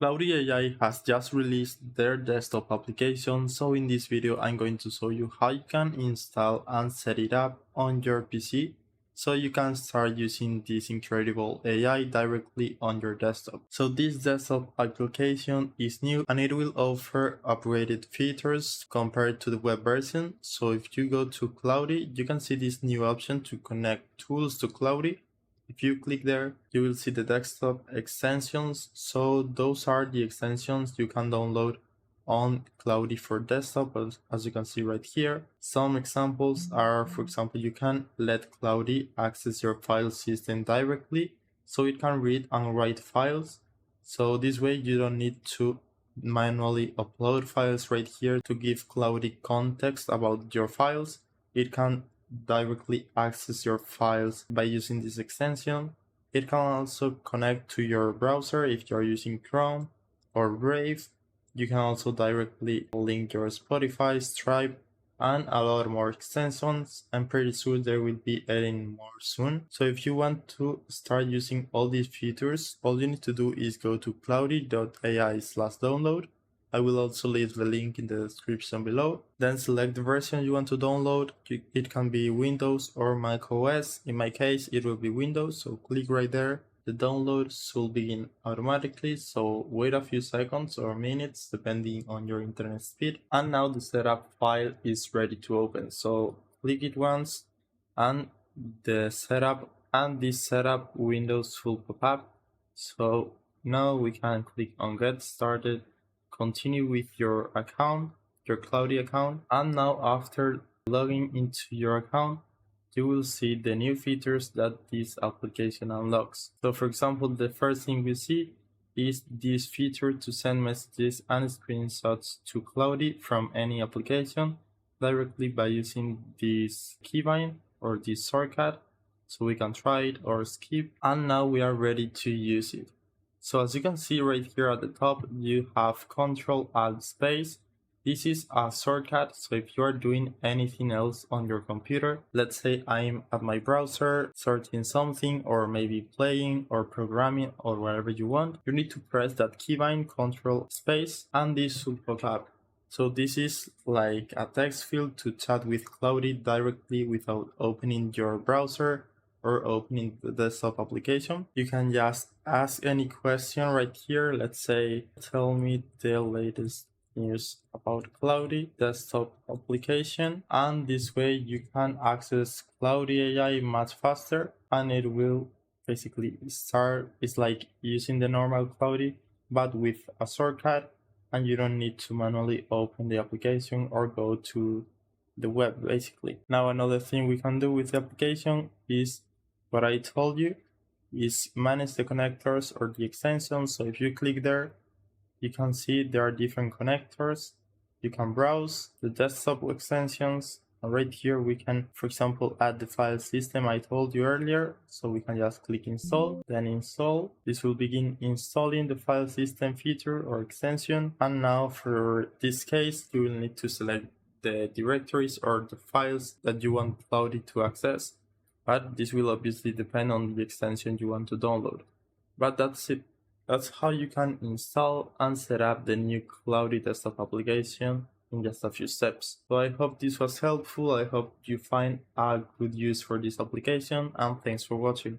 claude.ai has just released their desktop application, so in this video I'm going to show you how you can install and set it up on your PC so you can start using this incredible AI directly on your desktop. So this desktop application is new and it will offer upgraded features compared to the web version. So if you go to Claude, you can see this new option to connect tools to Claude. If you click there, you will see the desktop extensions. So those are the extensions you can download on Claude for desktop, as you can see right here. Some examples are, for example, you can let Claude access your file system directly, so it can read and write files. So this way you don't need to manually upload files right here to give Claude context about your files. It can directly access your files by using this extension. It can also connect to your browser if you're using Chrome or Brave. You can also directly link your Spotify, Stripe, and a lot more extensions. I'm pretty sure there will be adding more soon. So if you want to start using all these features, all you need to do is go to claude.ai/download. I will also leave the link in the description below. Then select the version you want to download. It can be Windows or Mac OS. In my case, it will be Windows, so click right there. The download should begin automatically, so wait a few seconds or minutes depending on your internet speed. And now the setup file is ready to open. So click it once and the setup and this setup window should pop up. So now we can click on get started, continue with your account, your Claude account, and now after logging into your account, you will see the new features that this application unlocks. So for example, the first thing we see is this feature to send messages and screenshots to Claude from any application directly by using this keybind or this shortcut. So we can try it or skip, and now we are ready to use it. So as you can see right here at the top, you have Ctrl-Alt-Space. This is a shortcut, so if you are doing anything else on your computer, let's say I'm at my browser searching something or maybe playing or programming or whatever you want, you need to press that keybind Ctrl-Space and this should pop up. So this is like a text field to chat with Claude directly without opening your browser or opening the desktop application. You can just ask any question right here. Let's say, tell me the latest news about Claude desktop application, and this way you can access Claude AI much faster and it will basically start. It's like using the normal Claude but with a shortcut, and you don't need to manually open the application or go to the web basically. Now another thing we can do with the application is what I told you, is manage the connectors or the extensions. So if you click there, you can see there are different connectors. You can browse the desktop extensions. And right here we can, for example, add the file system I told you earlier. So we can just click install, then install. This will begin installing the file system feature or extension. And now for this case, you will need to select the directories or the files that you want Claude to access. But this will obviously depend on the extension you want to download. But that's it. That's how you can install and set up the new Claude desktop application in just a few steps. So I hope this was helpful. I hope you find a good use for this application, and thanks for watching.